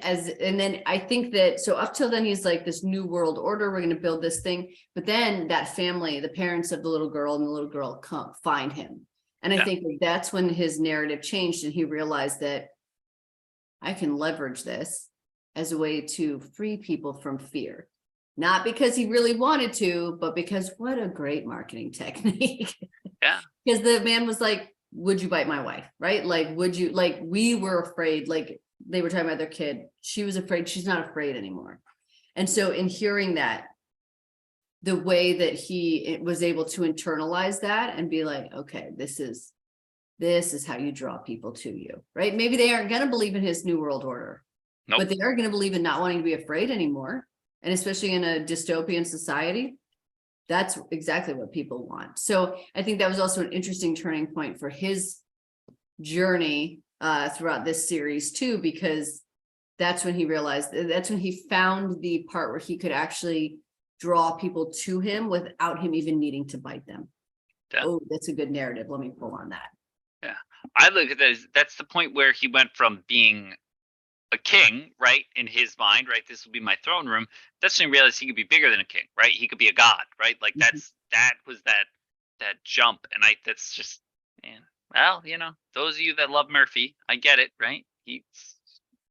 I think that, so up till then, he's like, this new world order, we're going to build this thing. But then that family, the parents of the little girl and the little girl come find him. And I think that's when his narrative changed and he realized that I can leverage this as a way to free people from fear. Not because he really wanted to, but because what a great marketing technique. Yeah. Because the man was like, would you bite my wife? Right? Like, would you, like, we were afraid, like they were talking about their kid. She was afraid. She's not afraid anymore. And so in hearing that, the way that he was able to internalize that and be like, okay, this is how you draw people to you, right? Maybe they aren't going to believe in his new world order, but they are going to believe in not wanting to be afraid anymore. And especially in a dystopian society, that's exactly what people want. So I think that was also an interesting turning point for his journey throughout this series too, because that's when he realized, that's when he found the part where he could actually draw people to him without him even needing to bite them. Yeah. Oh, that's a good narrative. Let me pull on that. Yeah. I look at that as that's the point where he went from being a king, right, in his mind, right, this will be my throne room. That's when he realized he could be bigger than a king, right? He could be a god, right? Like that was that jump. And that's just, man, well, those of you that love Murphy, I get it, right? He's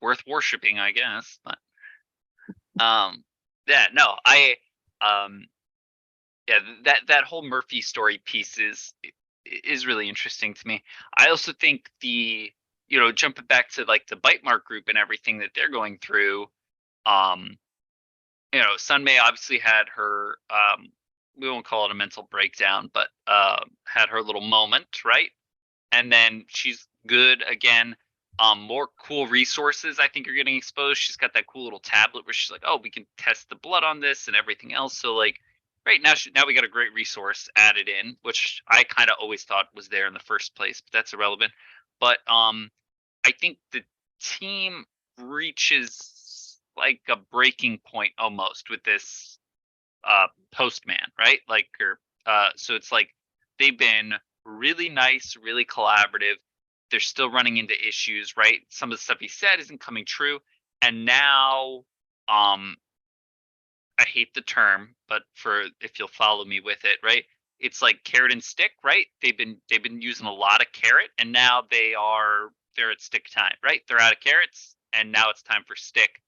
worth worshiping, I guess. But yeah, no, yeah, that whole Murphy story piece is really interesting to me. I also think jumping back to like the bite mark group and everything that they're going through, Sunmay obviously had her, we won't call it a mental breakdown, but had her little moment, right? And then she's good again. More cool resources I think are getting exposed. She's got that cool little tablet where she's like, oh, we can test the blood on this and everything else. So like, right now we got a great resource added in, which I kind of always thought was there in the first place, but that's irrelevant. But I think the team reaches like a breaking point almost with this postman, right? Like, so it's like they've been really nice, really collaborative. They're still running into issues, right? Some of the stuff he said isn't coming true. And now, I hate the term, but if you'll follow me with it, right? It's like carrot and stick, right? They've been using a lot of carrot, and now they're at stick time, right? They're out of carrots, and now it's time for stick.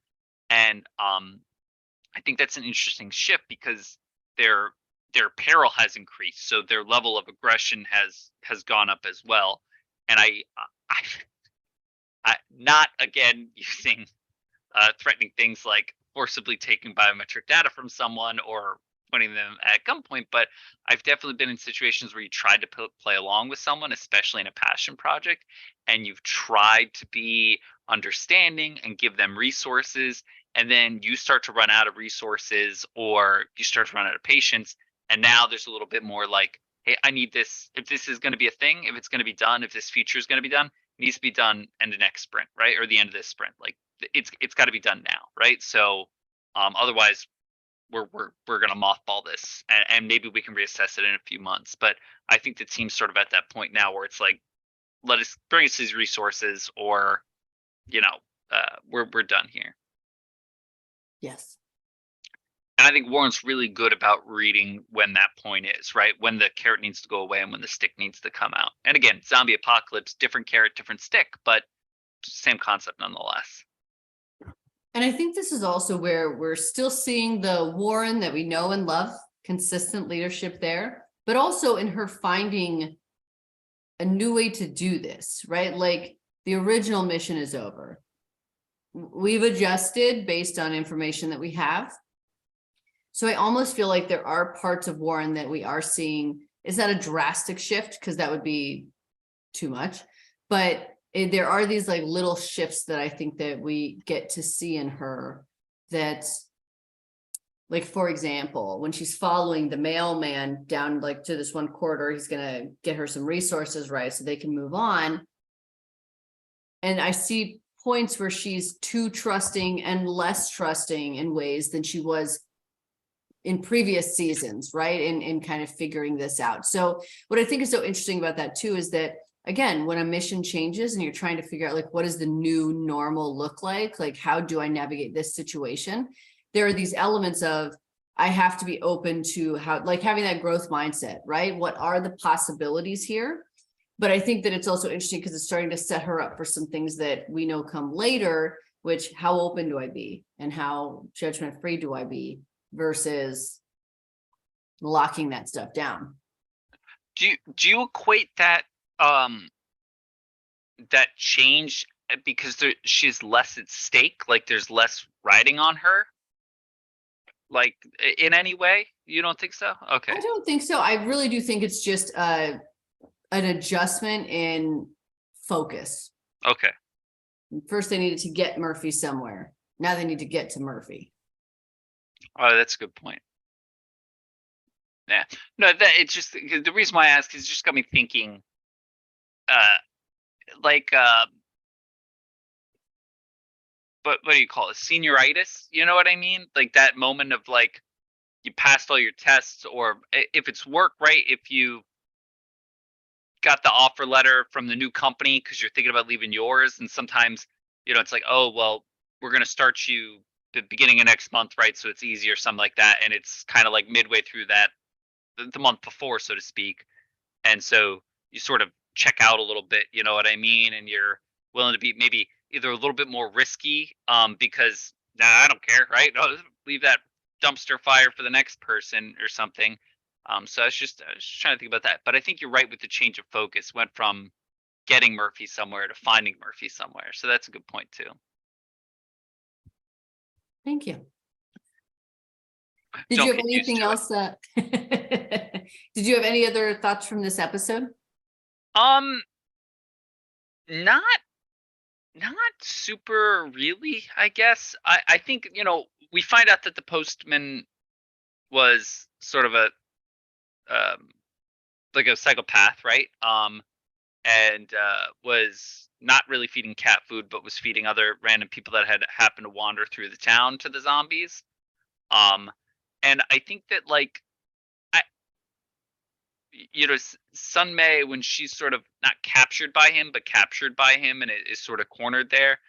And I think that's an interesting shift because their peril has increased, so their level of aggression has gone up as well. And I not again using threatening things like forcibly taking biometric data from someone or putting them at gunpoint, but I've definitely been in situations where you tried to play along with someone, especially in a passion project, and you've tried to be understanding and give them resources, and then you start to run out of resources or you start to run out of patience, and now there's a little bit more like, hey, I need this. If this is going to be a thing, if it's going to be done, if this feature is going to be done, it needs to be done in the next sprint, right? Or the end of this sprint. Like it's got to be done now, right? So otherwise we're gonna mothball this, and maybe we can reassess it in a few months. But I think the team's sort of at that point now where it's like bring us these resources, or, we're done here. Yes. And I think Warren's really good about reading when that point is, right? When the carrot needs to go away and when the stick needs to come out. And again, zombie apocalypse, different carrot, different stick, but same concept nonetheless. And I think this is also where we're still seeing the Warren that we know and love, consistent leadership there, but also in her finding a new way to do this, right? Like the original mission is over. We've adjusted based on information that we have. So I almost feel like there are parts of Warren that we are seeing. Is that a drastic shift? Because that would be too much. But there are these like little shifts that I think that we get to see in her that, like, for example, when she's following the mailman down like to this one corridor, he's going to get her some resources, right? So they can move on. And I see points where she's too trusting and less trusting in ways than she was in previous seasons, right? In kind of figuring this out. So what I think is so interesting about that too, is that, again, when a mission changes and you're trying to figure out like, what does the new normal look like? Like, how do I navigate this situation? There are these elements of, I have to be open to how, like having that growth mindset, right? What are the possibilities here? But I think that it's also interesting because it's starting to set her up for some things that we know come later, which how open do I be and how judgment free do I be versus locking that stuff down. Do you equate that that change because she's less at stake, like there's less riding on her, like in any way? You don't think so? Okay. I don't think so. I really do think it's just an adjustment in focus. Okay. First they needed to get Murphy somewhere. Now they need to get to Murphy. Oh, that's a good point. Yeah. No, that it's just the reason why I ask is it just got me thinking, like, but what do you call it? Senioritis? You know what I mean? Like that moment of like, you passed all your tests, or if it's work, right? If you got the offer letter from the new company because you're thinking about leaving yours, and sometimes, it's like, oh, well, we're going to start you the beginning of next month, right? So it's easier, something like that. And it's kind of like midway through that, the month before, so to speak. And so you sort of check out a little bit, you know what I mean? And you're willing to be maybe either a little bit more risky, because I don't care, right? No, leave that dumpster fire for the next person or something. So I was just trying to think about that. But I think you're right with the change of focus. Went from getting Murphy somewhere to finding Murphy somewhere. So that's a good point too. Thank you. Did Don't you have get used anything to it. else? Did you have any other thoughts from this episode? Not super really, I guess. I think, we find out that the postman was sort of a like a psychopath, right? And was not really feeding cat food, but was feeding other random people that had happened to wander through the town to the zombies. And I think that, like, Sun Mei, when she's sort of not captured by him, but captured by him, and is sort of cornered there.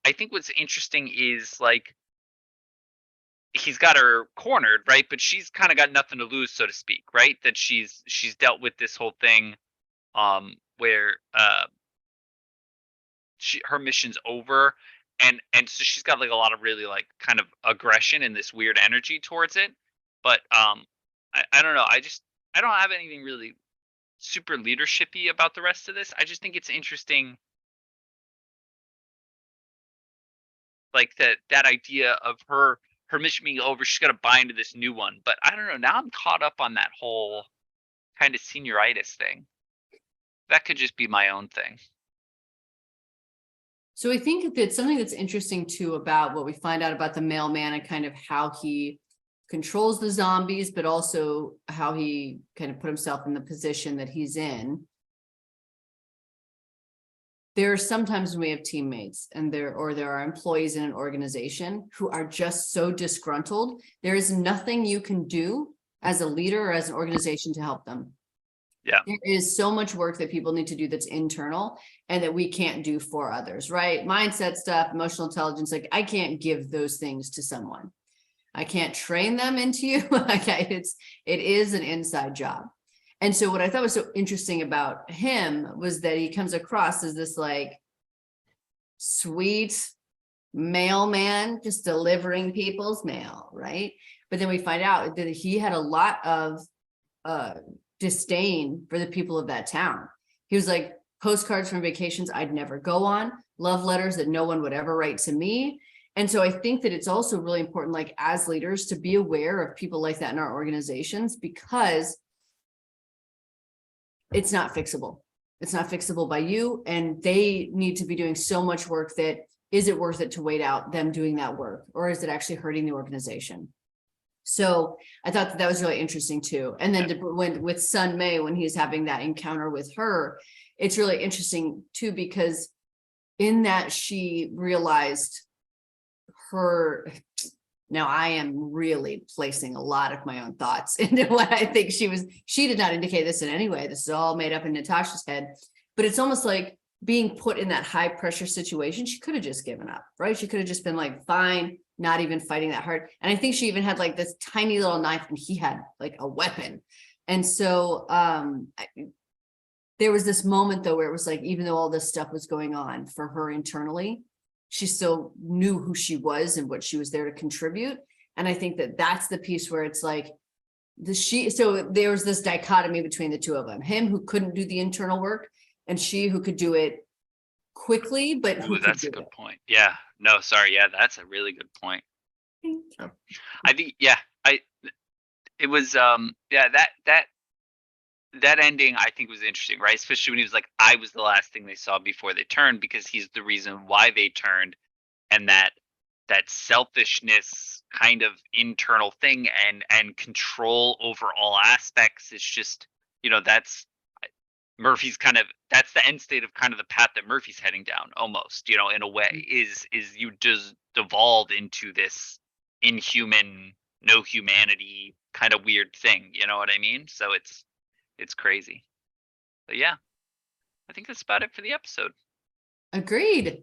I think what's interesting is, like, he's got her cornered, right? But she's kind of got nothing to lose, so to speak, right? That she's dealt with this whole thing, where her mission's over, and so she's got like a lot of really like kind of aggression and this weird energy towards it. But I don't know. I don't have anything really super leadershipy about the rest of this. I just think it's interesting, like that idea of her mission being over. She's got to buy into this new one. But I don't know. Now I'm caught up on that whole kind of senioritis thing. That could just be my own thing. So I think that something that's interesting too about what we find out about the mailman and kind of how he controls the zombies, but also how he kind of put himself in the position that he's in. There are sometimes when we have teammates and there are employees in an organization who are just so disgruntled. There is nothing you can do as a leader or as an organization to help them. Yeah. There is so much work that people need to do that's internal and that we can't do for others, right? Mindset stuff, emotional intelligence, like I can't give those things to someone. I can't train them into you. Okay, it is an inside job. And so what I thought was so interesting about him was that he comes across as this like sweet mailman just delivering people's mail, right? But then we find out that he had a lot of disdain for the people of that town. He was like, postcards from vacations I'd never go on, love letters that no one would ever write to me. And so I think that it's also really important, like as leaders, to be aware of people like that in our organizations, because it's not fixable. It's not fixable by you. And they need to be doing so much work that, is it worth it to wait out them doing that work? Or is it actually hurting the organization? So I thought that was really interesting too. And then when with Sun Mei, when he's having that encounter with her, it's really interesting too, because in that she realized her, now I am really placing a lot of my own thoughts into what I think she did not indicate this in any way. This is all made up in Natasha's head, but it's almost like being put in that high pressure situation. She could have just given up, right? She could have just been like, fine, not even fighting that hard. And I think she even had like this tiny little knife and he had like a weapon. And so there was this moment though, where it was like, even though all this stuff was going on for her internally, she still knew who she was and what she was there to contribute. And I think that that's the piece where it's like so there was this dichotomy between the two of them, him who couldn't do the internal work and she who could do it quickly, but who could That's do a good it. point. Yeah. No, sorry. Yeah, that's a really good point. I think, yeah, it was, yeah, that ending I think was interesting, right? Especially when he was like, I was the last thing they saw before they turned, because he's the reason why they turned. And that selfishness kind of internal thing and control over all aspects is just, that's Murphy's kind of, that's the end state of kind of the path that Murphy's heading down almost, in a way, is you just devolve into this inhuman, no humanity kind of weird thing, you know what I mean? So it's crazy. But yeah, I think that's about it for the episode. Agreed.